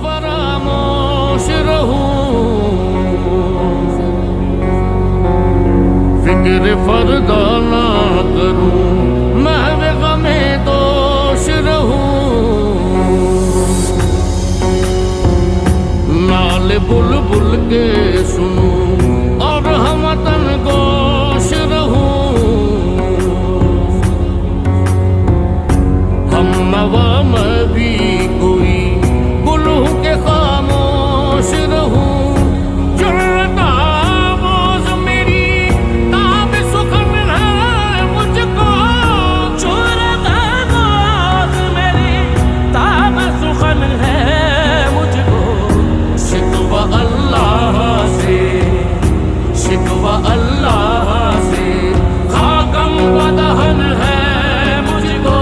फरामोश रहूं, फिक्र फरदा ना करूं, महवे गमे दोष रहूं। नाले बुलबुल के सुनूं और हमतन गोश रहूं। हम नवा मैं भी कोई गुलू के खामोश रहूं। जुर्रता बोझ मेरी ताब सुखन है मुझको, जुर्रता बोझ मेरी ताब सुखन है मुझको। शिकवा अल्लाह से, शिकवा अल्लाह से, खाकम बदहन है मुझको।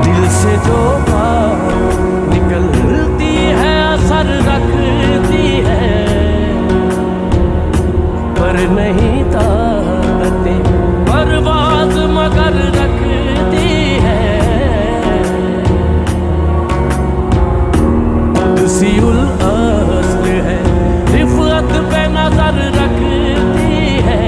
दिल से जो बात निकलती है असर रखती है, पर नहीं ताकते परवाज़ मगर रखती है। कुदसियुल अस्ल है, रिफ़अत पे नजर रखती है।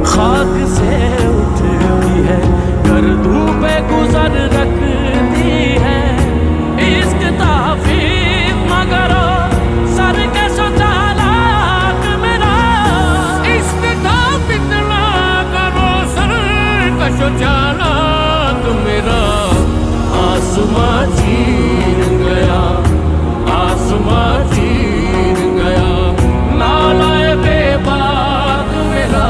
खाक से उठती है, गर्दों पे गुजर रखती है। इश्क ताफीज़ मगर सर के सजालात मेरा। इश्क का फितना करो सर कशो चालाक मेरा। आसमां चीर गया, आसमां चीर गया, नालाए बेबाक मेरा।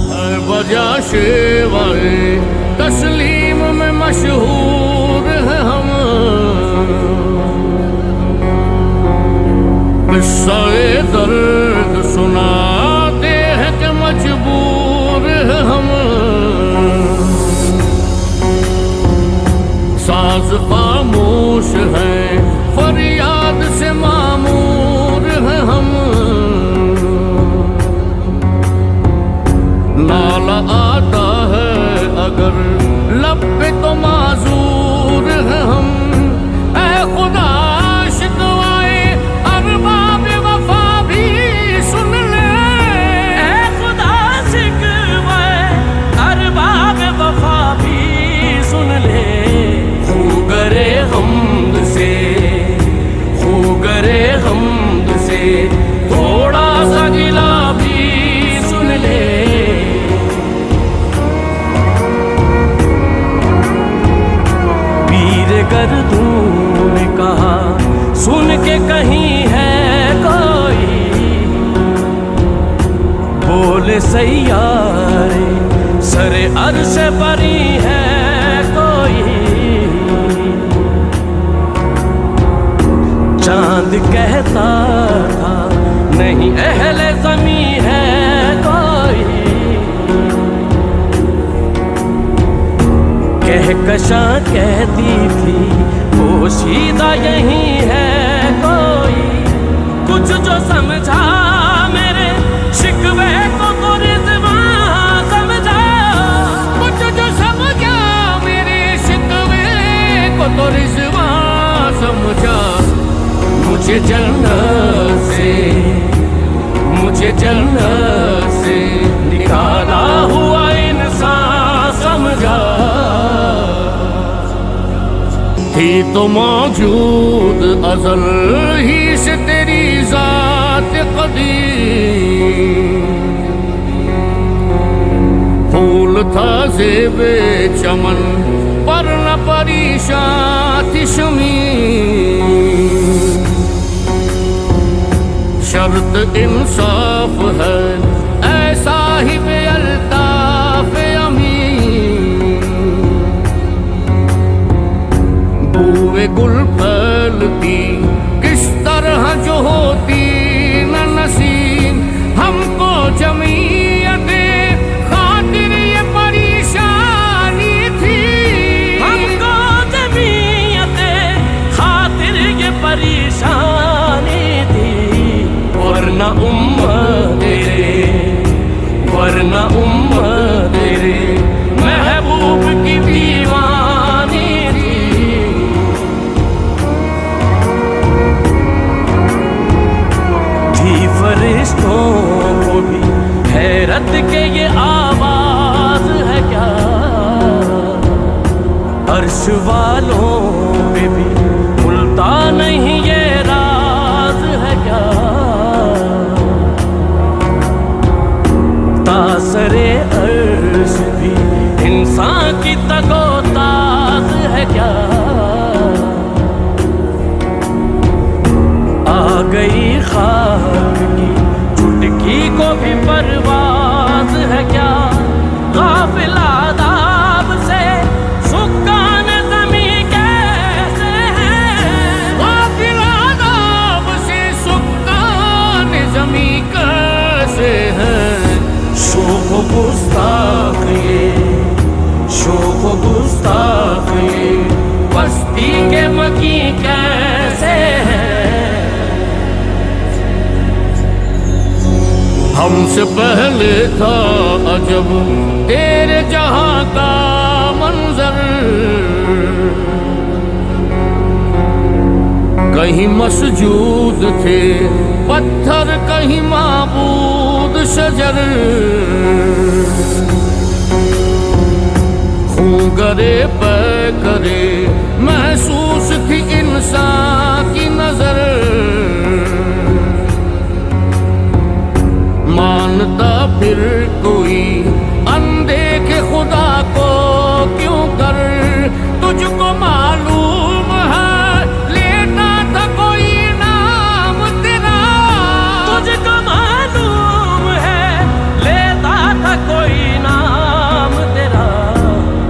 हर वजह शेवाए तस्लीम में मशहूर है हम। किस्सा-ए दर्द सुनाते हैं कि मजबूर है हम। साज खामोश है, फरियाद से मामूर है हम। नाला आता है अगर लब पे तो माजूर है हम। ऐ खुदा शिकवाए अरबाब वफा भी सुन ले। ऐ खुदा शिकवाए अरबाब वफा भी सुन ले। खूगरे हमद से, खूगरे हमद से, थोड़ा सा गिला भी सुन ले। पीर गर्दूं ने कहा सुन के कहीं है कोई, बोले सैयारे सरे अर्श परी है कोई। चांद कहता था नहीं अहले ज़मी है कोई, कहकशां कहती थी पोशीदा यही है कोई। कुछ जो समझा मेरे शिकवे को तो रिज़वां समझा। कुछ जो समझा मेरे शिकवे को तो रिज़वां समझा। मुझे जन्नत से, मुझे जन्नत से निकाला हुआ इंसान समझा। थी तो मौजूद अज़ल ही से तेरी ज़ात क़दीम। फूल था ज़ेबे चमन पर न परेशान थी शमीम। शर्त इंसाफ है ऐ साहिब अल्ताफ अमीन। बूए गुल फैलती किस तरह जो होती न नसीम। हमको जमीयते खातिर ये परेशानी थी। हमको जमीयते खातिर ये परेशानी थी। वरना उम्मत होश वालों पे भी खुलता नहीं ये राज है क्या? तासरे अर्श भी इंसान की तगोताज है क्या? आ गई खाक की चुटकी को भी परवाज है क्या? गाफिल आदाब से सुक्कान ज़मीं कैसे हैं? गाफिल आदाब से सुक्कान ज़मीं कैसे हैं? शोख गुस्ताख ये, शोख गुस्ताख ये बस्ती के मकी कैसे हैं? हमसे पहले था अजब तेरे जहां का मंजर, कहीं मसजूद थे पत्थर, कहीं माबूद शजर। खून करे पे करे महसूस थी इंसान की नजर। मानता फिर कोई अनदेखे खुदा को क्यों कर? तुझको मालूम है लेता था कोई नाम तेरा। तुझको मालूम है लेता था कोई नाम तेरा।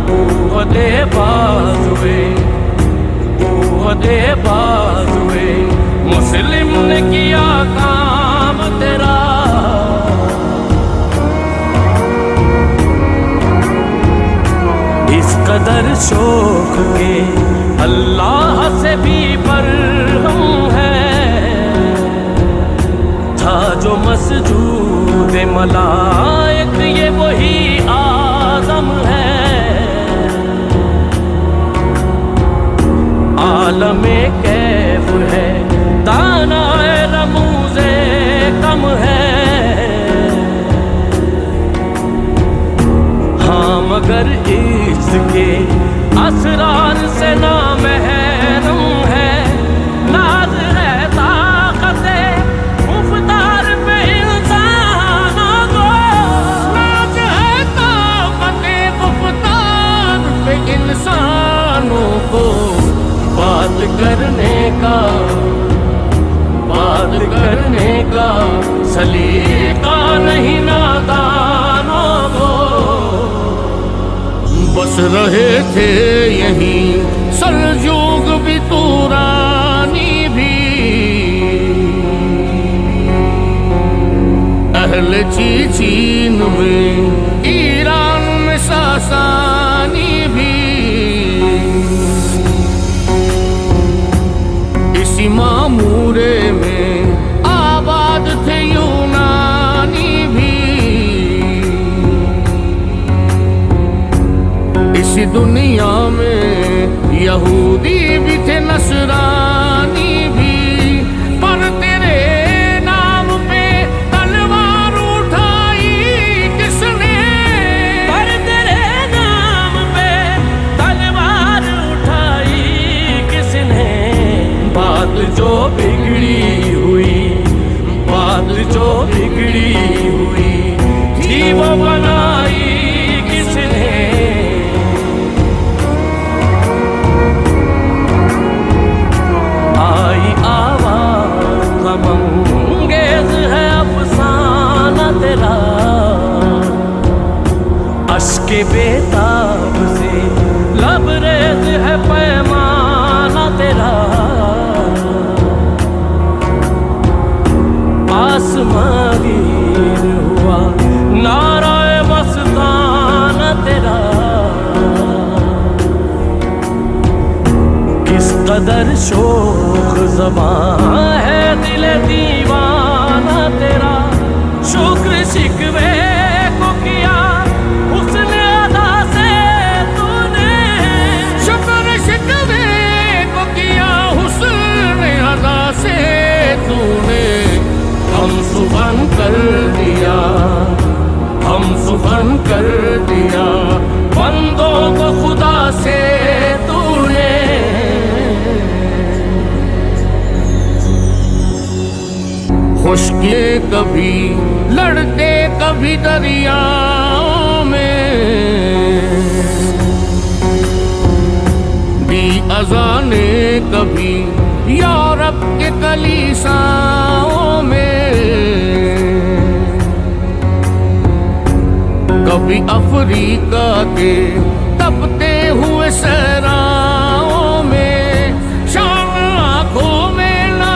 कुव्वते बाजुए, कुव्वते बाजुए मुस्लिम ने किया काम तेरा। इस कदर शौक के अल्लाह से भी बरहम है। था जो मसजूद मलाइक ये वही आदम है। आलमे कैफ है दानाए रमूज़े कम है। हाँ मगर इसके असरार से ना महरूम है। नाज है ताकते मुफ्तार पे इंसानों को। नाज है ताकते मुफ्तार पे इंसानों को। बात करने का, बात करने का सलीका नहीं नादानों को। बस रहे थे यहीं सलजूक भी तुरानी भी। अहले चीचीन में ईरान में सासानी भी। इसी मामूरे में आबाद थे यूनानी भी। इसी दुनिया में यहूदी भी थे नसरानी भी। पर तेरे नाम पे तलवार उठाई किसने? पर तेरे नाम पे तलवार उठाई किसने? बात जो बिगड़ी हुई, बात जो बिगड़ी हुई थी वो बनाई किसने? आई आवाज गमंगेज है अफसाना तेरा। अश्के बेताब से लबरेज है पैमाना तेरा। आसमां गिर हुआ नाराए मस्ताना तेरा। किस कदर शोख ज़बां है दिल दीवाना तेरा। शुक्र शिकवे को किया उसने अदा से तूने। शुक्र शिकवे को किया उसने अदा से तूने। हम सुबह कर दिया, हम सुबह कर दिया बंदों को खुदा से तू। ये कभी लड़ते कभी दरियाओं में, दी अज़ाने कभी यूरोप के कलीसाओं में, कभी अफ्रीका के तपते हुए सहराओं में। शाम आंखों में ना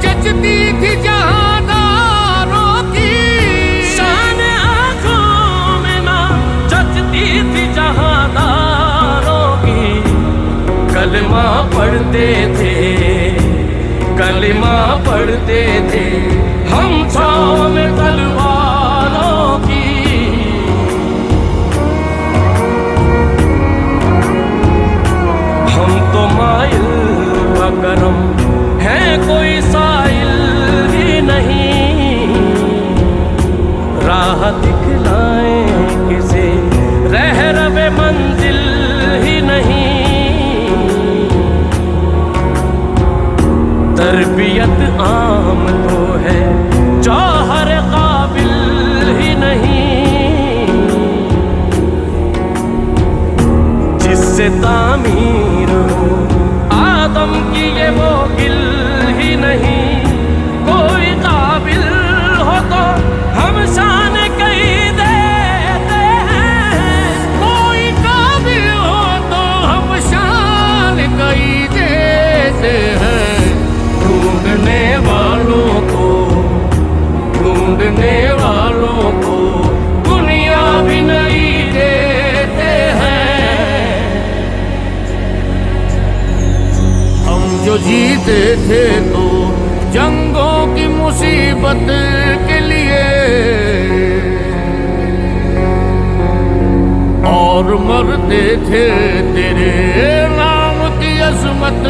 जचती थी जहादारों की, शान आँखों में ना जचती थी जहादारों की। कलमा पढ़ते थे, कलमा पढ़ते थे हम छाँव में तलवारों की। हम तो माइल करम है, कोई साइल ही नहीं। राह दिखलाए किसे रह रवे मंजिल ही नहीं। तरबियत आम तो है जौहर काबिल ही नहीं। जिससे तामीर हो आदम की ये वो गिल ही नहीं। कोई काबिल हो तो हम शान कही देते हैं, कोई काबिल हो तो हम शान कही देते हैं। ढूंढने वालों को, ढूंढने वालों को दुनिया भी नहीं देते हैं। हम जो जीते थे तो जंगों की मुसीबत के लिए, और मरते थे तेरे नाम की अजमत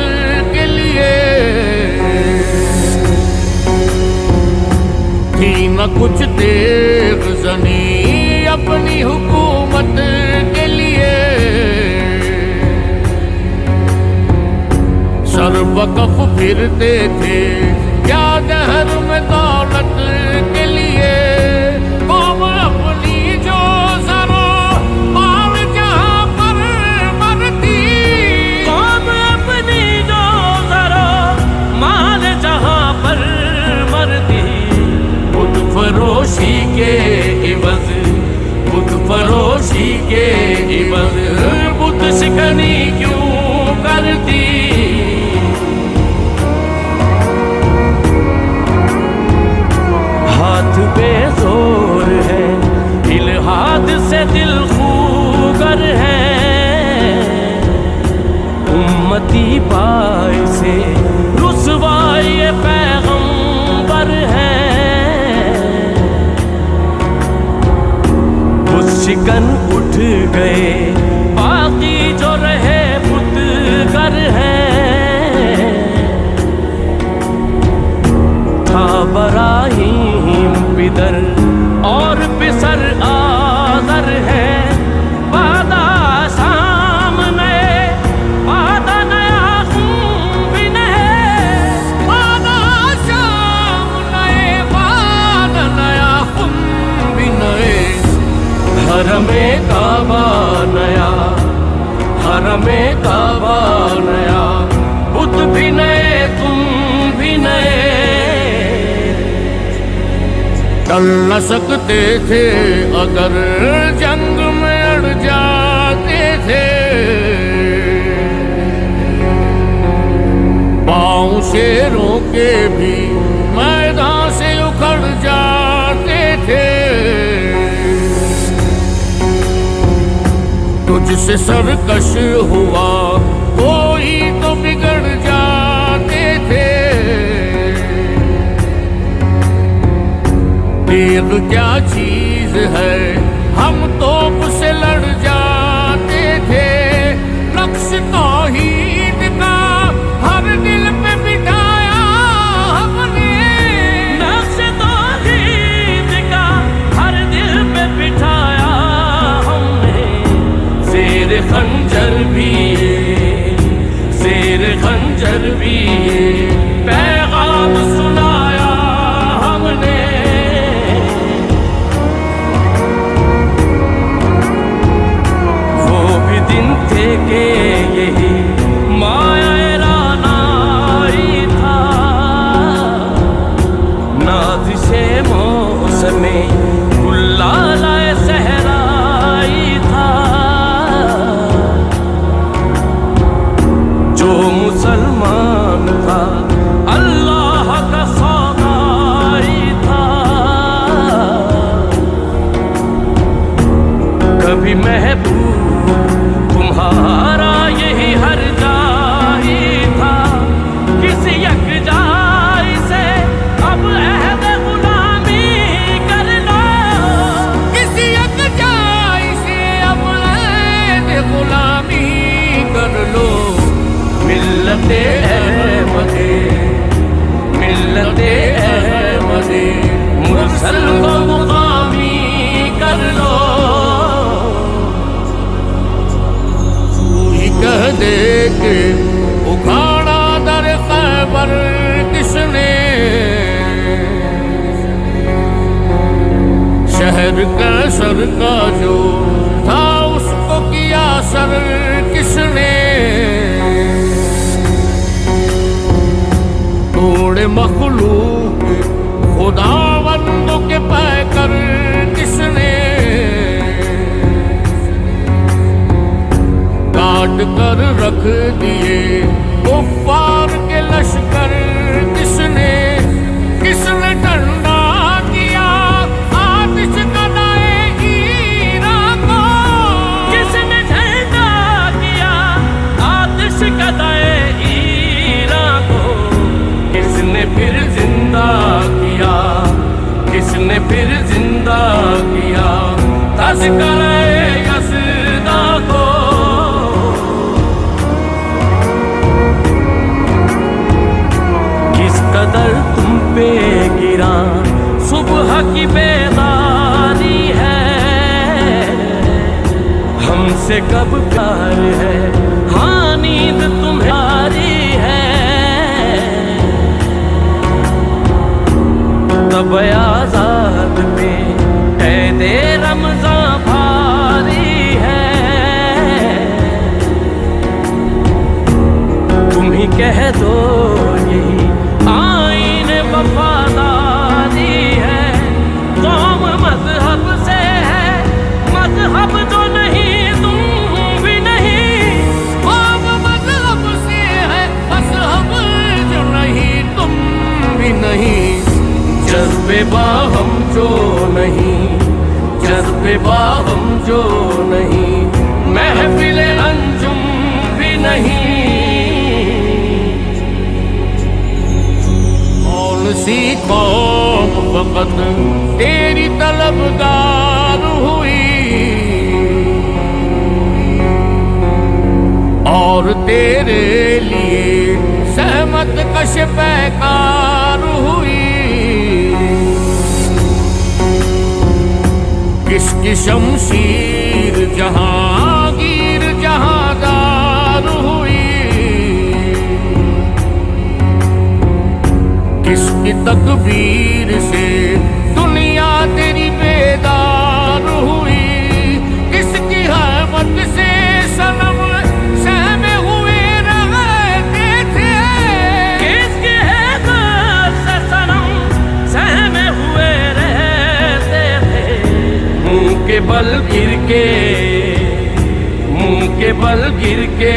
के लिए। थी न कुछ देख जनी अपनी हुकूमत के लिए, सरबकफ फिरते थे क्या दहर में दौलत के लिए। कौम अपनी जो जरो माल जहाँ पर मरती, कौम अपनी जो जरा माल जहाँ पर मरती। बुत फरोशी के इवज, बुत फरोशी के इवज बुत शिकनी क्यों करती। हाथ बेजोर है इल्हाद से दिल खूगर है। उम्मती पाए से रुसवाई पैगंबर है। बुत शिकन उठ गए बाकी जो रहे बुतगर है। था बराहीम पिदर और पिसर आदर है। वादा सामने वादा नया भी नहीं। वादा सामने वादा नया भी नए। हरमे काबा नया, हरमे काबा नया। बुत भी नए तुम भी नए। टल न सकते थे अगर जंग में अड़ जाते थे। पाँव शेरों के भी मैदान से उखड़ जाते थे। तुझसे सरकश हुआ कोई तो बिगड़ जाते थे। तेग क्या चीज है हम तोप से लड़ जाते थे। नक्श तौहीद का हर दिल पे बिठाया हमने। नक्श तौहीद का हर दिल पे बिठाया हमने। शेर खंजर भी ये, शेर खंजर भी ये पैगाम सुनाया हमने। लेके उखाड़ा दर खैबर किसने, शहर कैसर का जो था उसको किया सर किसने, तोड़े मखलूक खुदावंदों के पैकर किसने, काट कर रख दिए कुफ्फार के लश्कर किसने, किसने ठंडा किया आतिश कदाए ईरान को, किसने ठंडा किया आतिश कदाए ईरान को, किसने फिर जिंदा किया, किसने फिर जिंदा किया तज़किरे यज़दा को। किस कदर तुम पे गिरा सुबह की बेदारी है, हमसे कब प्यार है हाँ नींद तुम्हारी है, तब आजाद पे कैदे रमज़ां भारी है, तुम ही कह दो यही आईन वफादारी है, कौम मजहब से है मजहब जो नहीं तुम भी नहीं, कौम मजहब से है मजहब जो नहीं तुम भी नहीं, जज्बे बाहम जो नहीं, जज्बे बाहम जो नहीं, महफिल अंजुम भी नहीं, कौन सी कौम फकत तेरी तलबगार हुई, और तेरे लिए सहमत कश पैकार हुई, किसकी शमशीर जहांगीर जहांदार हुई, किसकी तकबीर से दुनिया तेरी बेदार हुई, किसकी हैबत से सनम सहमे हुए रहते थे, किसकी हैबत से सनम सहमे हुए रहते थे, मुंह के बल गिर के, मुंह के बल गिर के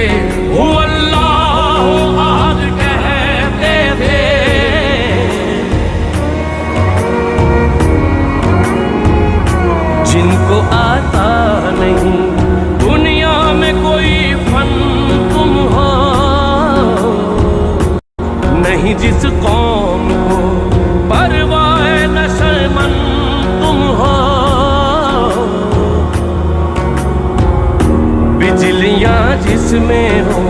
वो अल्लाह अहद कहते थे, जिनको आता नहीं दुनिया में कोई फन तुम हो, नहीं जिस कौम को परवाए नशेमन तुम हो, बिजलियां जिसमें हो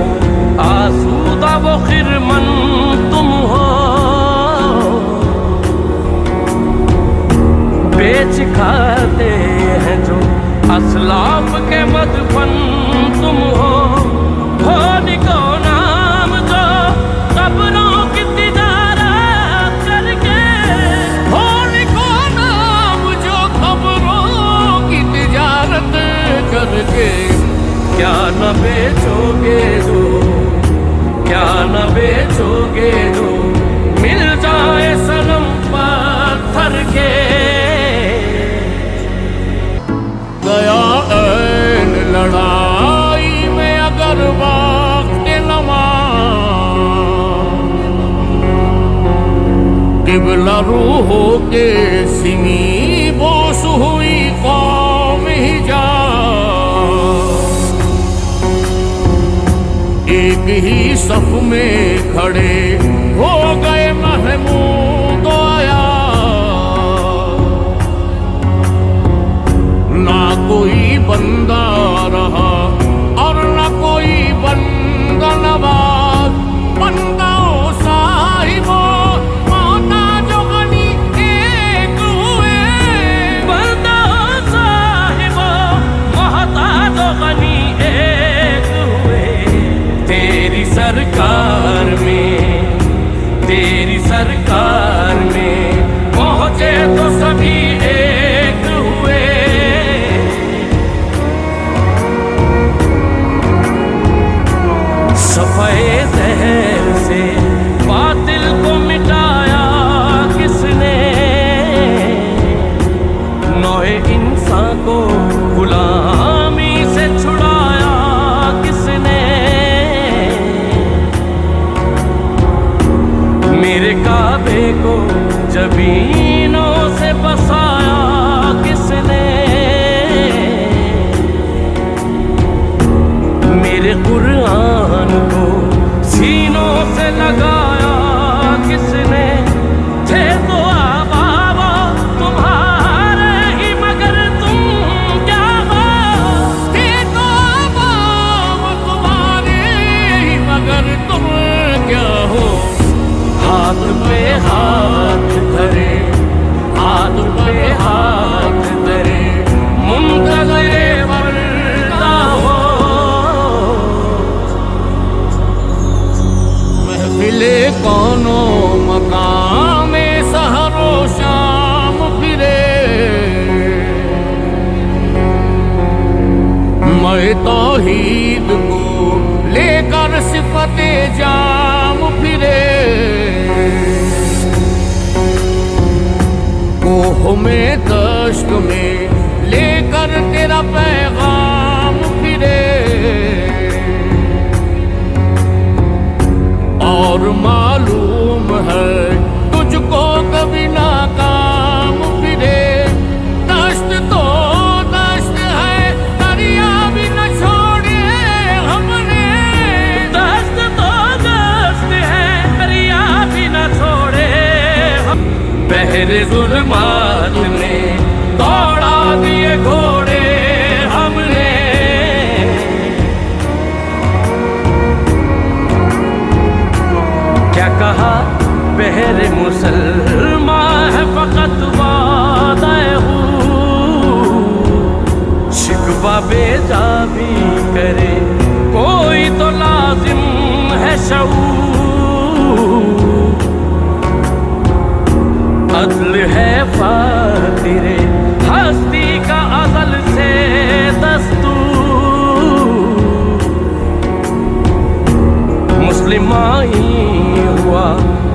आसूदा वो खिरमन तुम हो, बेच खाते हैं जो असलाफ के मदफन तुम हो, निको नाम जो कब्रों की तिजारत करके, निको नाम जो खबरों की तिजारत करके, क्या न बेचोगे दो, क्या न बेचोगे दो, मिल जाए सनम पत्थर के, गया ऐन लड़ाई में अगर वक्त नवा, किबला रूहों के सिमी बोस हुई कौम हिजा, एक ही सफ में खड़े हो गए महमूद आया, ना कोई बंदा रहा और ना कोई बंदा नवाज, बंदा साहिबो मौता जो गनी एक हुए, बंदा साहिबो महता जो गनी एक हुए, सफाए जहर से बातिल को मिटाया किसने, नौए इंसान को गुलामी से छुड़ाया किसने, मेरे काबे को जबीनों से बसाया किसने, मेरे कुरान को सीनों से लगाया किसने, थे तो आबाबा तुम्हारे ही मगर तुम क्या हो, थे तो आबाबा तुम्हारे ही मगर तुम क्या हो। हाथ पे हाथ धरे, हाथ पे हाथ धरे, मुंतज़िरे वर्दा हो। महफिले कौनो मकाम सहरो शाम फिरे, मैं तौहीद को लेकर सिफते जाम फिरे, कोह में दश्त में लेकर तेरा पैगाम फिरे, और मालूम है तुझको कभी नाकाम फिरे। दश्त तो दश्त है, दरिया भी न छोड़े हमने, दस्त तो दस्त है, दरिया भी न छोड़े हम, बहरे जुल्मात में दौड़ा दिए घोड़े हमने, क्या कहा बहरे मुसलमान है फकत वादा हूँ, शिकवा बेजा भी करे कोई तो लाजिम है शऊर, अदल है फातिरे हस्ती का अज़ल से दस्तूर, मुस्लिमाई हुआ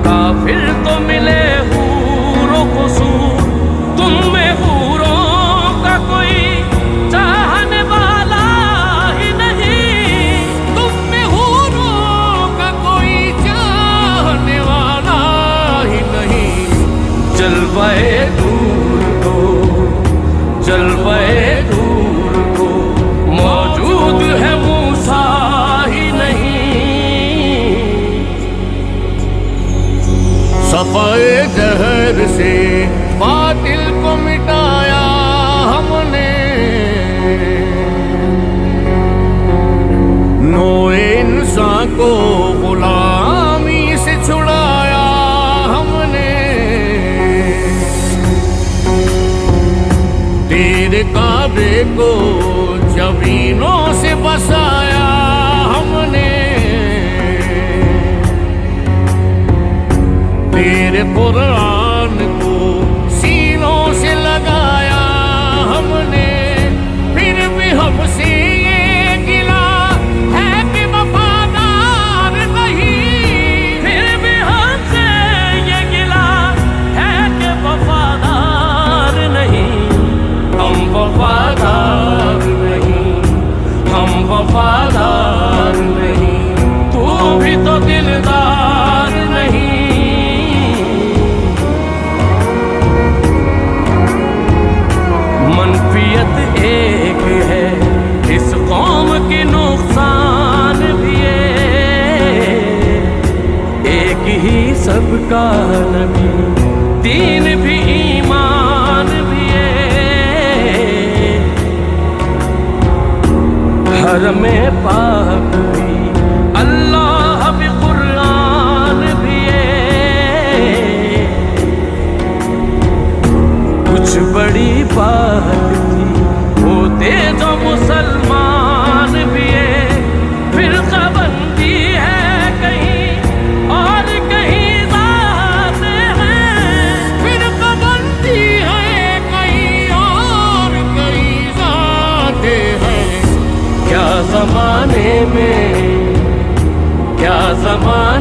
काफिर तो मिले हूरों क़ुसूर, तुम में हूरों का कोई चाहने वाला ही नहीं, तुम में हूरों का कोई चाहने वाला ही नहीं। जलवाए दूर को, जलवाए दूर को मौजूद है मूसा ही नहीं, सफाए जहर से बातिल को मिटाया हमने, नौए इंसान को गुलामी से छुड़ाया हमने, तेरे काबे को जमीनों से बसाया हमने, तेरे कुरान को सीनों से लगाया हमने, फिर भी हमसे ये गिला है कि वफादार नहीं, फिर भी हमसे ये गिला है कि वफादार नहीं, हम वफादार नहीं, हम वफादार नहीं, तू भी तो दिलदार नहीं, मनफियत एक है इस कौम की नुकसान भी है, एक ही सबका नबी दीन भी ईमान भी है, हरम पाक भी अल्लाह भी कुरान भी है, कुछ बड़ी बात थी होते जो मुसलमान भी है, फिर बंदी है कहीं और कहीं ज़ात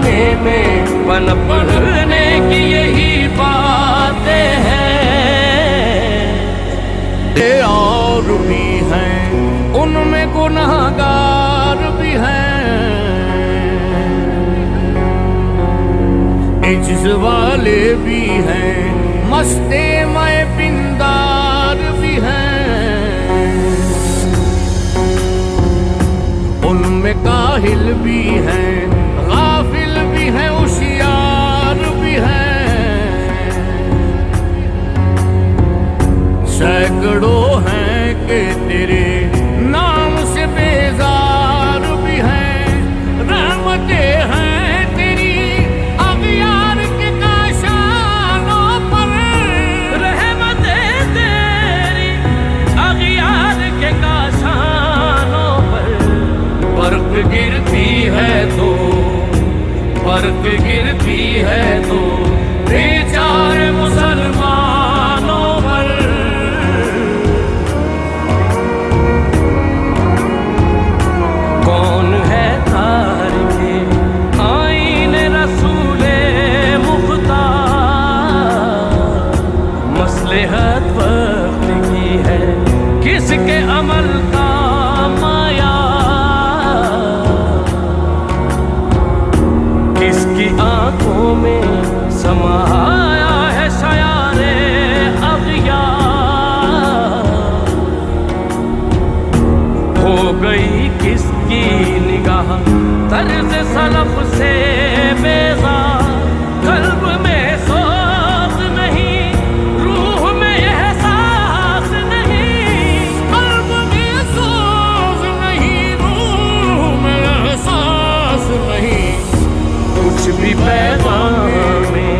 जमाने में पनपने की यही बातें हैं। ये और भी हैं, उनमें गुनाहगार भी हैं, इज्ज वाले भी हैं, मस्ते मैं पिंदार भी हैं, उनमें काहिल भी हैं, गाफिल भी हैं, होशियार भी हैं, सैकड़ों हैं कि तेरे नाम से बेजार भी हैं, रहमतें हैं तेरी अगियार के काशानों पर, रहमतें तेरी अगियार के काशानों पर। बर्फ गिरती है तो, बर्फ गिरती है तो बेचारे मुसलमानों पर। कौन है तारिके आईने रसूले मुख्तार, मसलहत वक्त की है किसके अमल का माया, किसकी आंखों में समाया है शयारे अगियार, हो गई किसकी निगाह तर्ज सलफ से बेजार, कल्ब में सोच नहीं, रूह में एहसास नहीं, कल्ब में सोच नहीं, रूह में एहसास नहीं, कुछ भी पैगाम में,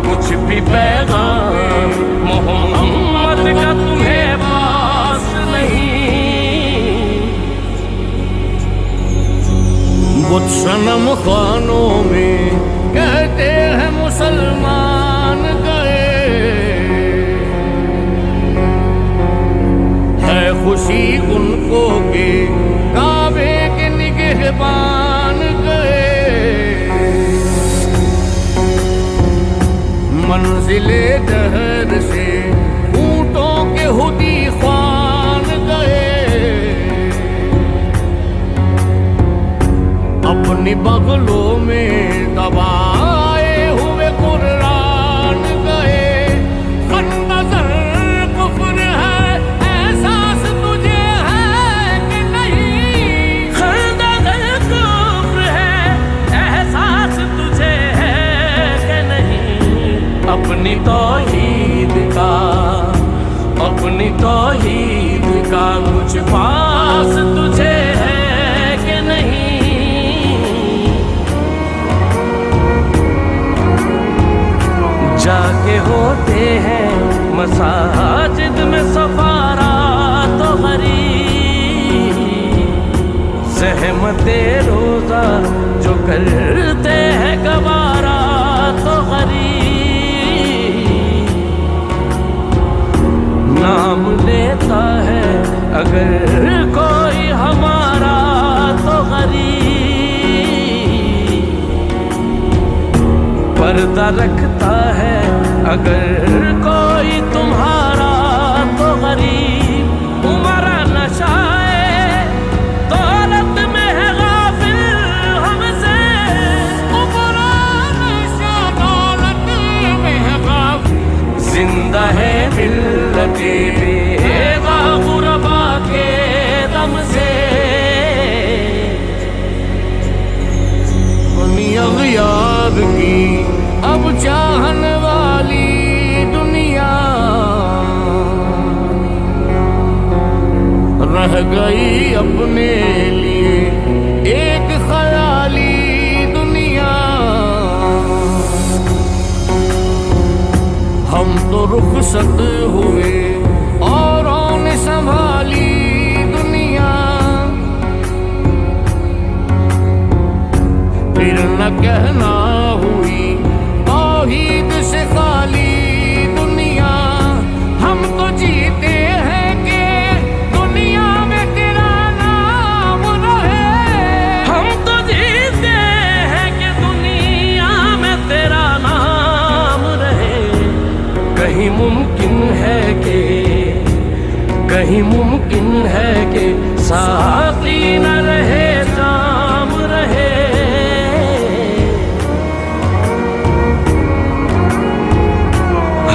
कुछ भी पैगाम मोहम्मद का तुम्हें पास नहीं। बुत सनम खानों में कहते हैं मुसलमान गए, है खुशी उनको के काबे के निगहबान गए, मंजिले दहर से ऊंटों के हुदी ख्वान गए, अपनी बगलों में दबाए हुए कुरान गए, खंदर कुफ्र है एहसास तुझे है कि नहीं, खंदर कुफ्र है एहसास तुझे है कि नहीं, अपनी तौहीद का, अपनी तौहीद का कुछ पास तुझे है कि नहीं। जाके होते हैं मसाजिद में सफारा तो गरीब, सहमते रोजा जो करते हैं गवारा तो गरीब, नाम लेता है अगर कोई हमारा तो गरीब, पर्दा रखता है अगर कोई तुम्हारा तो गरीब, उमरा नशाए दौलत में है गाफिल हमसे, उमरा नशा दौलत में है गाफिल, जिंदा है मिल्लते बेगा गुरबा के दम से। अगियार की अब चाहन वाली दुनिया रह गई अपने लिए एक ख्याली दुनिया, हम तो रुखसत हुए औरों ने संभाली दुनिया, फिर न कहना हुई तौहीद से खाली दुनिया, हम तो जीते हैं कि दुनिया में तेरा नाम रहे, हम तो जीते हैं कि नहीं मुमकिन है कि साकी न रहे जाम रहे।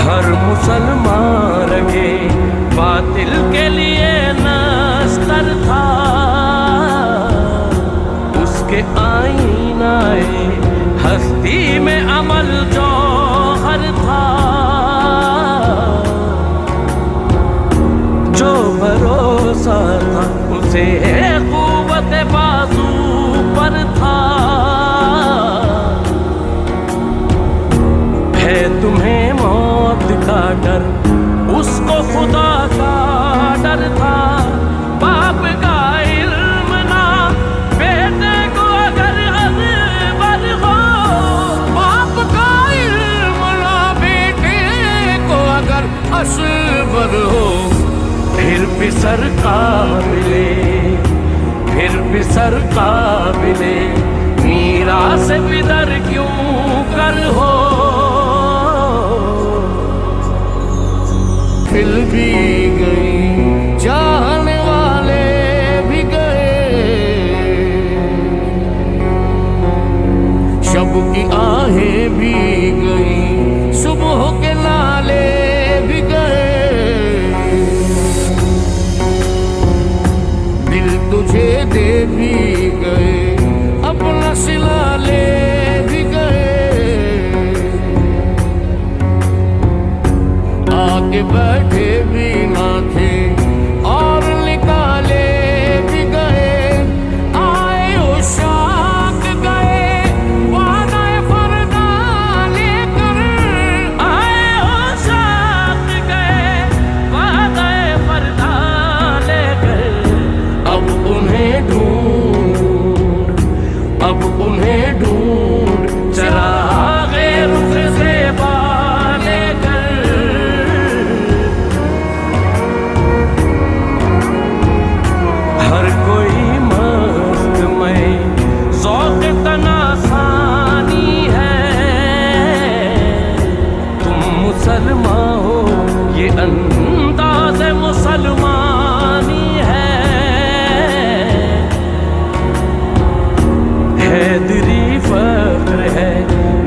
हर मुसलमान रहे बातिल के लिए नस्तर था, उसके आईनाए हस्ती में अमल जौहर था। जो भरोसा था उसे कुव्वत बाजू पर था। है तुम्हें मौत का डर, उसको खुदा का डर था। बाप का इल्म ना बेटे को अगर अज़बर हो, बाप का इल्म ना बेटे को अगर असबर हो, फिर भी सर काबिले, फिर भी सर काबिले मीरा से बिदर क्यों कर हो। खिल भी गई चाहने वाले भी गए, शब की आहें भी गई, सुबह के नाले भी गए। दिल तुझे दे भी गए, अपना सिला ले भी गए। आके बैठे भी ना थे और निकाले भी गए। आए उशाक गए वादाए फरदा लेकर, आए उशाक गए वादाए फरदा लेकर। अब उन्हें ढूंढ, अब उन्हें ढूंढ चरागे रुख से बाले कर। हर कोई मस्त में ज़ौक़ तनासानी है। तुम मुसलमान हो ये अंदाज़ मुसलमानी है। हैदरी फख्र है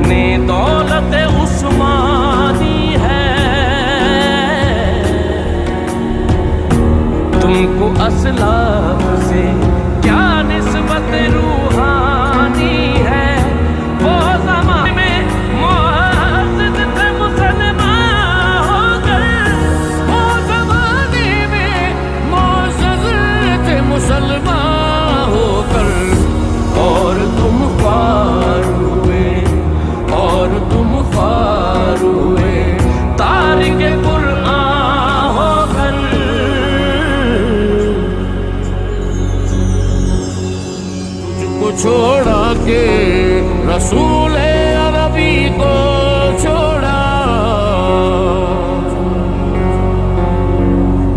ने दौलत उस्मानी है। तुमको असलाफ से क्या निस्बत रूहानी है। वो ज़माने में मुअज़्ज़ज़ थे मुसलमान होकर, वो ज़माने में मुअज़्ज़ज़ थे मुसलमान होकर। और तुम ख्वार हुए, और तुम ख्वार हुए तारिक कुरआन होकर। तुझको छोड़ा के रसूल अरबी को छोड़ा,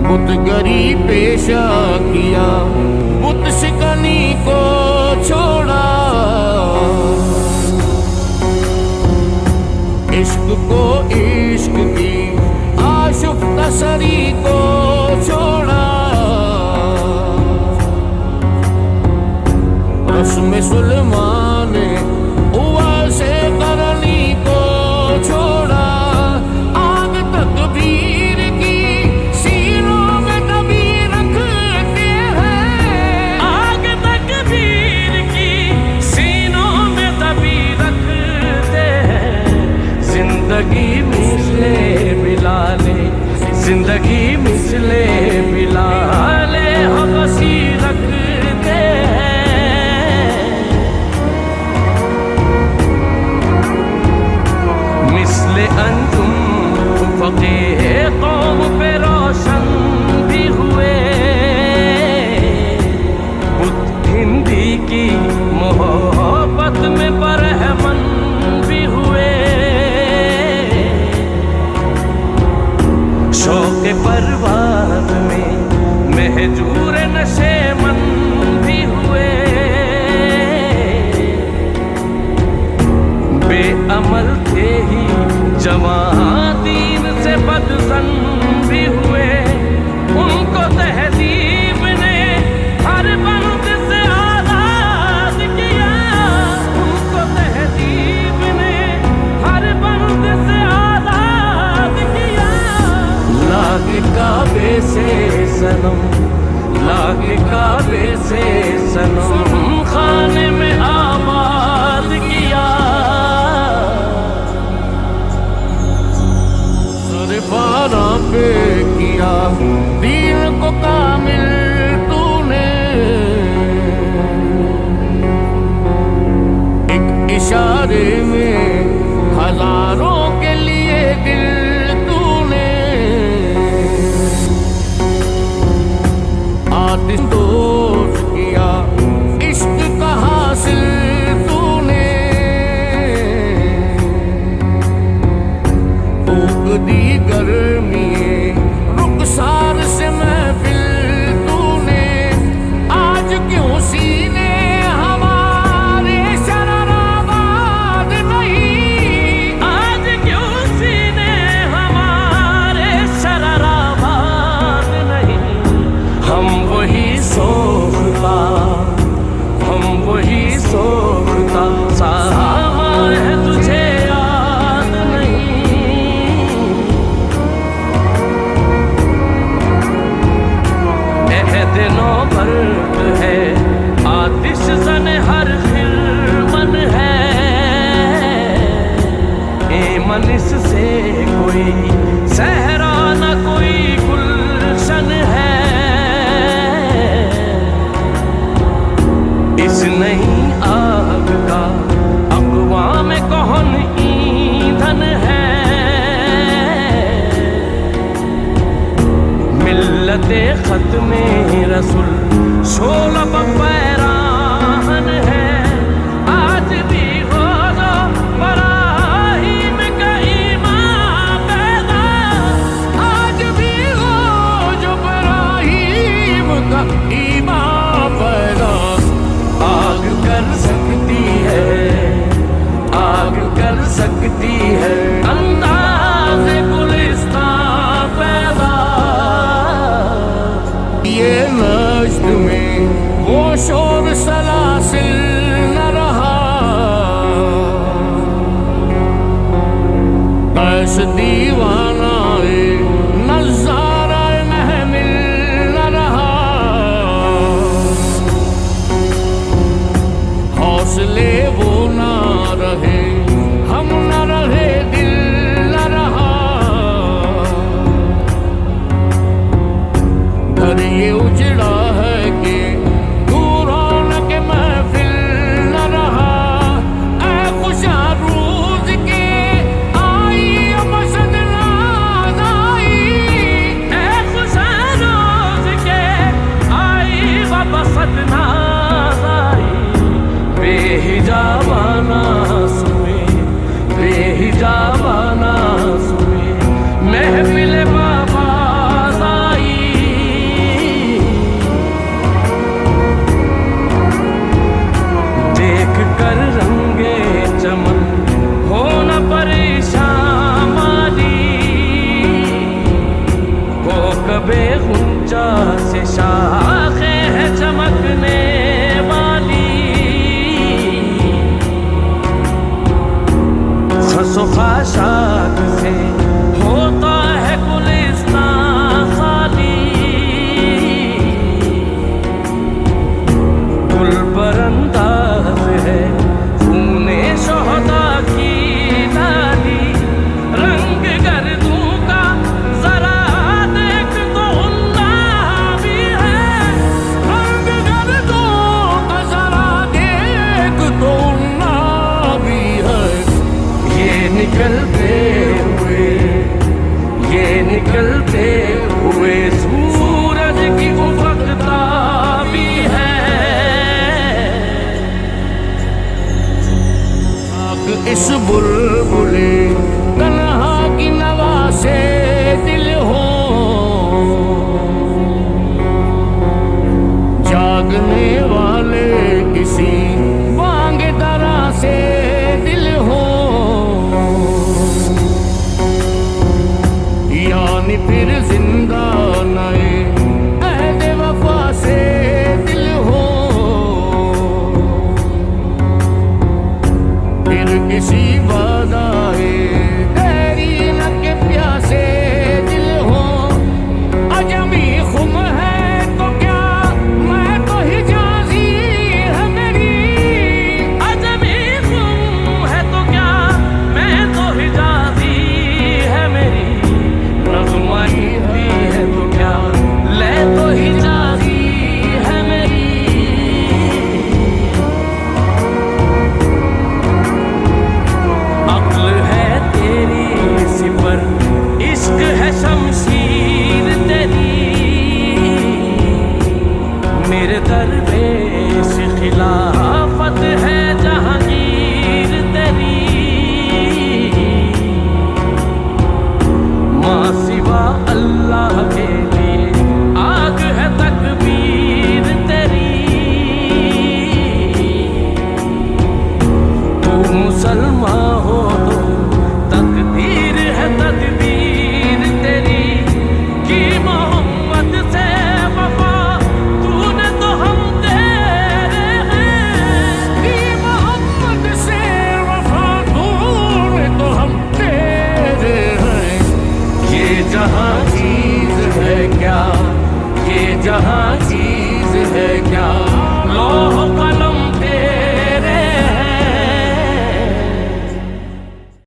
बुतगरी पेशा किया, बुत शिकनी को छोड़ा। इश्क को इश्क की आशुफ्ता सरी को छोड़ा। रस्म सुलेमान उवा से करनी को छोड़ा। आग तकबीर की सीनों में दबी रखते हैं, आग तकबीर की सीनों में दबी रखते हैं। जिंदगी मिसले बिलाले, जिंदगी मिसले बिलाले हबसी रखते हैं। मिसले अंजुम फक़े कौम पे रोशन भी हुए। बुत हिंदी की मोहब्बत में बरहमन भी हुए। शौक़ परवाज़ में महजूर नशेमन भी हुए। बेअमल थे ही जवां दीन से बदज़न भी हुए। उनको इशारे में हजारों के लिए दिल तूने आतिश दोष किया, इश्क का हासिल तूने फूक दी गर्मी रुखसार से महफिल तूने। आज क्यों सीने हमारे शराराबाद नहीं, आज क्यों सीने हमारे शराराबाद नहीं। हम वही सोखता, हम वही सोखता, सामा है तुझे याद नहीं। दिनों बर्क है आतिश जन हर खिलमन है, ए मन इससे कोई सहरा न कोई गुलशन है। इस नई आग का अक़वाम कौन ईंधन है। मिल्लते ख़त्मे रसूल शोला पैराहन है। आज भी हो जो बराहीम का ईमान पैदा, आज भी हो जो बराहीम का ईमान पैदा। आग कर सकती है, आग कर सकती है अंदाज़े गुलिस्तां पैदा। ये नश्त में वो शोर सलासिल न रहा, ऐस दीवाना नज़ारा महमिल न रहा। हौसले वो ना रहे, हम न रहे, दिल न रहा। घर ये उजड़ा है कि तू रौनक महफिल न रहा। ऐ खुशा रोज के आई मसद नाज आई, ऐ खुशा रोज़ के आई बसत नाज़ आई। बेहिजाबाना सुए, बेहिजाबाना सुए महफिल बाबाज़ आई। देख कर रंगे चमन हो न परेशान माली, को कबे गुंजा से शाखे है चमकने वाली। खसोखाशात से होता है गुलिस्तां खाली, गुल पर अंदाज है खूने शोहदा की डाली। रंग गर्दों का जरा देख तो उन्ना भी है, रंग गर्दों का जरा देख तो उन्ना भी है। ये निकलते हुए, ये निकलते हुए सूरज की उफकता भी है। इस बुलबुले